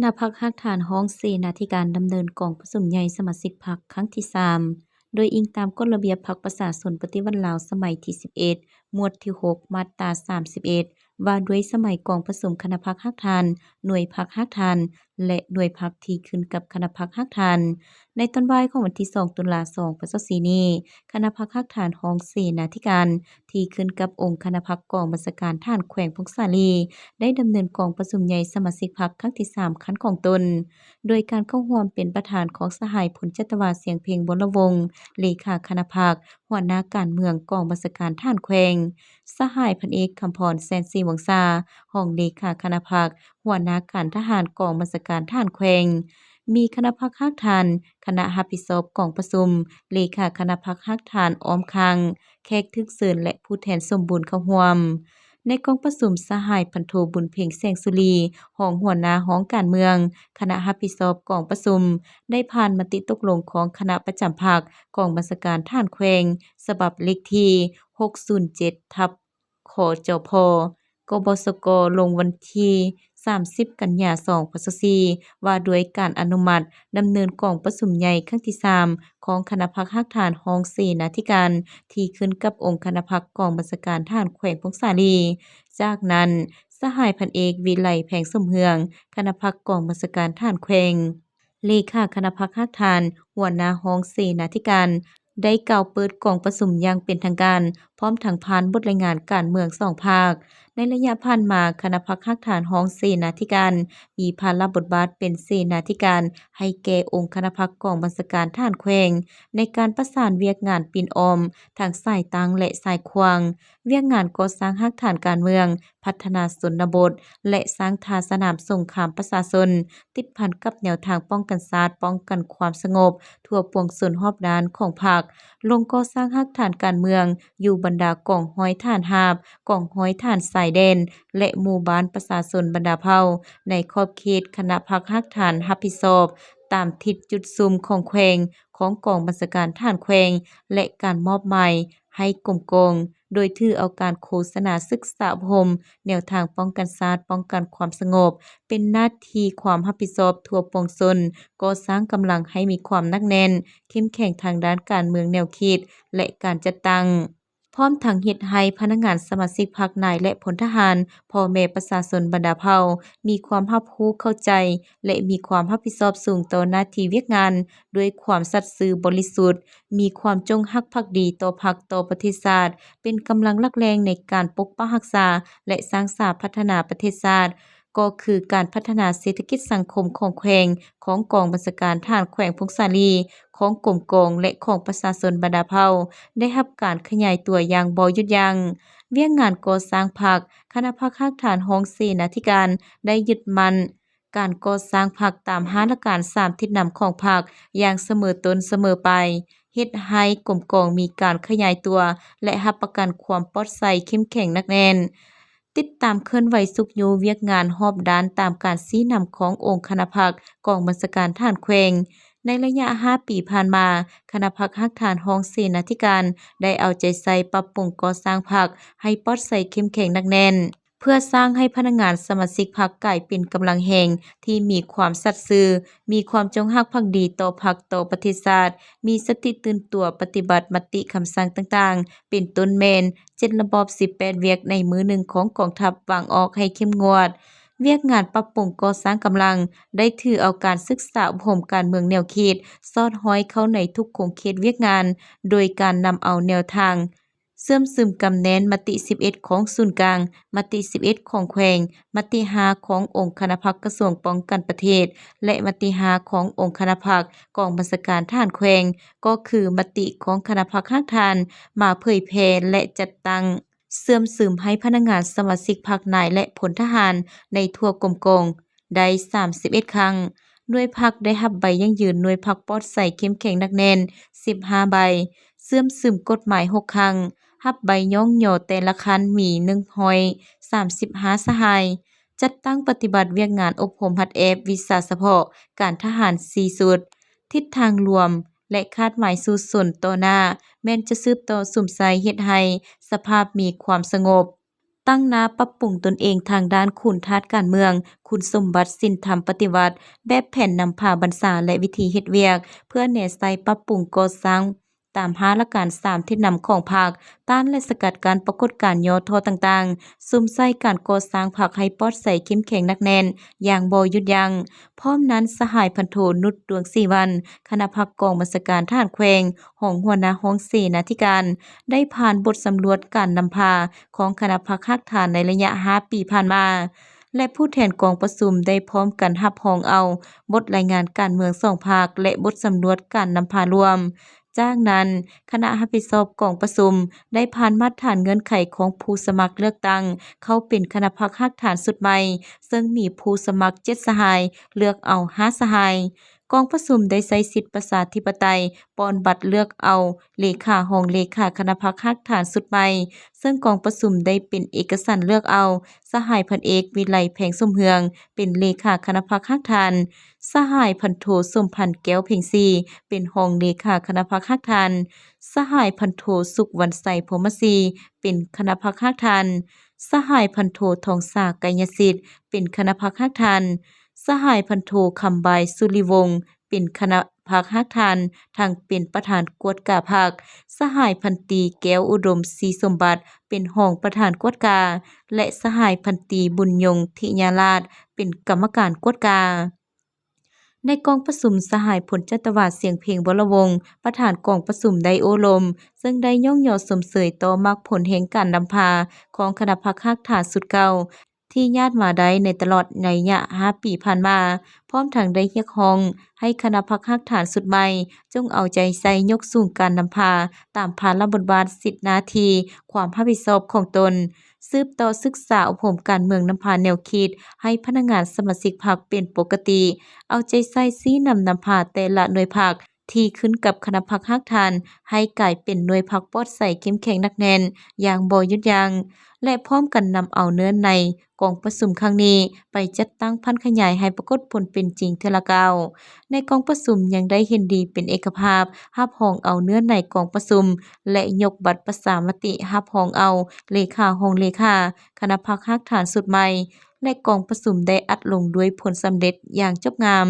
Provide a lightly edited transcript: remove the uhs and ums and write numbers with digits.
ณะพรรคฮักฐานฮ้องเสนาธิการดำเนินกองประชุมใหญ่สมาชิกพรรคครั้งที่3โดยอิงตามกฎระเบียบพรรคประชาชนปฏิวัติลาวสมัยที่11หมวดที่6มาตรา31ว่าด้วยสมัยกองประชุมคณะพรรคฮักฐานหน่วยพรรคฮักฐานและหน่วยพรรคที่ขึ้นกับคณะพรรคฮักฐานในตอนบ่ายของวันที่2ตุลา2564นี้คณะพรรคฮักฐานฮ้องเสนาธิการที่ขึ้นกับองค์คณะพรรคกองบัญชาการทหารแขวงพงษาลีได้ดำเนินกองประชุมใหญ่สมาชิกพรรคครั้งที่3คันของตนโดยการเข้าร่วมเป็นประธานของสหายผลจัตวาเสียงเพลงบรวงศ์เลขาคณะพรรคหัวหน้าการเมืองกองบัญชาการทหารแขวงสหายพันเอกคำพรแสนศรีวงศารองเลขาคณะพรรคหัวหน้าการทหารกองบัญชาการทหารแขวงมีคณะพรรคฮักฐานคณะรับผิดชอบกองประชุมเลขาคณะพรรคฮักฐานอ้อมคังแขกทึกเชิญและผู้แทนสมบูรณ์เข้าร่วมในกองประชุมสหายพันโทบุญเพ็งแสงสุรีรองหัวหน้าห้องการเมืองคณะรับผิดชอบกองประชุมได้ผ่านมติตกลงของคณะประจำพรรคกองบัญชาการทหารแขวงฉบับเลขที่607/ขจพ.กบสก.ลงวันที่30 กันยายน2564ว่าด้วยการอนุมัติดำเนินกองประชุมใหญ่ครั้งที่3ของคณะพรรคฮักฐานฮ้องเสนาธิการที่ขึ้นกับองค์คณะพรรคกองบัญชาการทหารแขวงพงษาลีจากนั้นสหายพันเอกวิไลแผงสมเฮืองคณะพรรคกองบัญชาการทหารแขวงเลขาคณะพรรคฮักฐานหัวหน้าฮ้องเสนาธิการได้กล่าวเปิดกองประชุมอย่างเป็นทางการพร้อมทั้งผ่านบทรายงานการเมือง2ภาคในระยะผ่านมาคณะพรรคฮักฐานฮ้องเสนาธิการมีภาระบทบาทเป็นเสนาธิการให้แก่องค์คณะพรรคกองบัญชาการทหารแขวงในการประสานเวียกงานปิ่นออมทั้งสายตังและสายควางเวียกงานก่อสร้างฮักฐานการเมืองพัฒนาชนบทและสร้างท่าสนามสงครามประชาชนติดพันกับแนวทางป้องกันชาติป้องกันความสงบทั่วปวงชนรอบด้านของพรรคลงก่อสร้างฮักฐานการเมืองอยู่บรรดากองร้อยฐานราบกองร้อยฐานสายแดนและหมู่บ้านประชาชนบรรดาเผ่าในขอบเขตคณะพรรคฮักฐานรับผิดชอบตามทิศจุดซุมของแขวงของกองบัญชาการทหารแขวงและการมอบหมายให้กรมกองโดยถือเอาการโฆษณาศึกษาอบรมแนวทางป้องกันชาติป้องกันความสงบเป็นหน้าที่ความรับผิดชอบทั่วปวงชนก่อสร้างกำลังให้มีความหนักแน่นเข้มแข็งทางด้านการเมืองแนวคิดและการจัดตั้งพร้อมทั้งเฮ็ดให้พนักงานสมาชิกพรรคนายและพลทหารพ่อแม่ประชาชนบรรดาเผ่ามีความรับรู้เข้าใจและมีความรับผิดชอบสูงต่อหน้าที่เวียกงานด้วยความสัตย์ซื่อบริสุทธิ์มีความจงรักภักดีต่อพรรคต่อประเทศชาติเป็นกำลังหลักแรงในการปกปักรักษาและสร้างสรรค์พัฒนาประเทศชาติก็คือการพัฒนาเศรษฐกิจสังคมของแขวงของกองบัญชาการทหารแขวงพงษาลีของกรมกองและของประชาชนบรรดาเผ่าได้รับการขยายตัวอย่างบ่หยุดยัง้งเวียกงานก่อสร้างพรรคคณะพรรคฮักฐานฮ้องเสนาธิการได้ยึดมั่นการก่อสร้างพรรคตามมาตรการ3ทิศนำของพรรคอย่างเสมอต้นเสมอไปเฮ็ดให้กรมกองมีการขยายตัวและรับประกันความปลอดภัยเข้มแข็งหนักแน่นติดตามเคลื่อนไหวสุกอยู่เวียกงานรอบด้านตามการชี้นำขององค์คณะพรรคกองบัญชาการทหารแขวงในระยะ5 ปีผ่านมาคณะพรรคฮักฐานฮ้องเสนาธิการได้เอาใจใส่ปรับปรุงก่อสร้างพรรคให้ปลอดภัยเข้มแข็งหนักแน่นเพื่อสร้างให้พนักงานสมาชิกพรรคกลายเป็นกำลังแห่งที่มีความสัตย์ซื่อมีความจงรักภักดีต่อพรรคต่อประเทศชาติมีสติตื่นตัวปฏิบัติมติคำสั่งต่างๆเป็นต้นแม่น7ระบอบ18เวียกในมือหนึ่งของกองทัพวางออกให้เข้มงวดเวียกงานปรับปรุงก่อสร้างกำลังได้ถือเอาการศึกษาอบรมการเมืองแนวเขตสอดห้อยเข้าในทุกโครงเขตเวียกงานโดยการนำเอาแนวทางเสื่อมซึมกำแนนมติ11ของศูนย์กลางมติ11ของแขวงมติ5ขององค์คณะพรรคกระทรวงป้องกันประเทศและมติ5ขององค์คณะพรรคกองบัญชาการทหารแขวงก็คือมติของคณะพรรคฮักฐานมาเผยแพร่และจัดตั้งเสื่อมซึมให้พนักงานสมาชิกพรรคนายและพลทหารในทั่วกรมกองได้31ครั้งหน่วยพรรคได้รับใบยั่งยืนหน่วยพรรคปลอดภัยเข้มแข็งหนักแน่น15ใบเสื่อมซึมกฎหมาย6ครั้งรับใบย่องย่อแต่ละคันมี135สหายจัดตั้งปฏิบัติเวียกงานอบรมหัดแอบวิชาเฉพาะการทหาร4สุดทิศทางรวมและคาดหมายสู่สนต่อหน้าแม้นจะสืบต่อสุ่มไสเฮ็ดให้สภาพมีความสงบ ตั้งหน้าปรับปรุงตนเองทางด้านคุณทาสการเมือง คุณสมบัติสินธรรมปฏิวัติ แบบแผนนำพาบรรษาและวิธีเฮ็ดเวียก เพื่อแหน่ไซปรับปรุงก่อสร้างตาม5หลักการ3ทิศนำของพรรคต้านและสกัดกั้นปรากฏการณ์ย่อท้อต่างๆ ซุ่มใส่การก่อสร้างพรรคให้ปลอดใสเข้มแข็งหนักแน่นอย่างบ่หยุดยัง้งพร้อมนั้นสหายพันโทนุชดวงศรีวรรณคณะพรรคกองบัญชาการทหารแขวงรองหัวหน้าห้องเสนาธิการ ได้ผ่านบทสำรวจการนำพาของคณะพรรคคักฐานในระยะ5ปีผ่านมา และผู้แทนกองประชุมได้พร้อมกันรับรองเอาบทรายงานการเมือง2ภาคและบทสำรวจการนำพารวม จากนั้นคณะรับผิดชอบกองประชุมได้ผ่านมาตรฐานเงื่อนไขของผู้สมัครเลือกตั้งเข้าเป็นคณะพรรคคักฐานสุดใหม่ ซึ่งมีผู้สมัคร7สหายเลือกเอา5สหาย กองประชุมได้ใช้สิทธิประชาธิปไตยปอนบัตรเลือกเอาเลขาห้องเลขาคณะพรรคคักฐานสุดใหม่ ซึ่งกองประชุมได้เป็นเอกฉันท์เลือกเอาสหายพันเอกวิไลแผงสมเฮืองเป็นเลขาคณะพรรคคักฐาน สหายพันโทสมพันธ์แก้วเพ็งศรีเป็นรองเลขาคณะพรรคคักฐาน สหายพันโทสุขวรรณไสพรหมศรีเป็นคณะพรรคคักฐาน สหายพันโททองสากัญญสิทธิ์เป็นคณะพรรคคักฐาน สหายพันโทคำบายสุริวงศ์เป็นคณะพรรคคักฐานทั้งเป็นประธานกวดกาพรรค สหายพันตรีแก้วอุดมศรีสมบัติเป็นรองประธานกวดกา และสหายพันตรีบุญยงธิยาราชเป็นกรรมการกวดกา ในกองประชุมสหายผลจัตวาดเสียงเพลงวรวงศ์ประธานกองประชุมได้โอลม ซึ่งได้ย่องยอสมเสยต่อมรรคผลแห่งการนำพาของคณะพรรคคักฐานสุดเก่า ที่ญาติมาได้ในตลอดในระยะ5ปีผ่านมา พร้อมทั้งได้เรียกร้องให้คณะพรรคคักฐานสุดใหม่ จงเอาใจใส่ยกสูงการนำพาตามภาระบทบาทสิทธิหน้าที่ความรับผิดชอบของตน สืบต่อศึกษาอบรมการเมืองนำพาแนวคิดให้พนักงานสมาชิกพรรคเป็นปกติ เอาใจใส่ซี้นำพาแต่ละหน่วยพรรคที่ขึ้นกับคณะพรรคคักฐานให้กลายเป็นหน่วยพรรคปลอดใสเข้มแข็งหนักแน่นอย่างบ่หยุดยัง้ง และพร้อมกันนำเอาเนื้อในกองประชุมครั้งนี้ไปจัดตั้งพันขยายให้ปรากฏผลเป็นจริงเทื่อละก้าวในกองประชุมยังได้เห็นดีเป็นเอกภาพรับรองเอาเนื้อในกองประชุม และยกบัตรประชามติรับรองเอาเลขาห้องเลขาคณะพรรคคักฐานสุดใหม่ และกองประชุมได้อัดลงด้วยผลสำเร็จอย่างจบงาม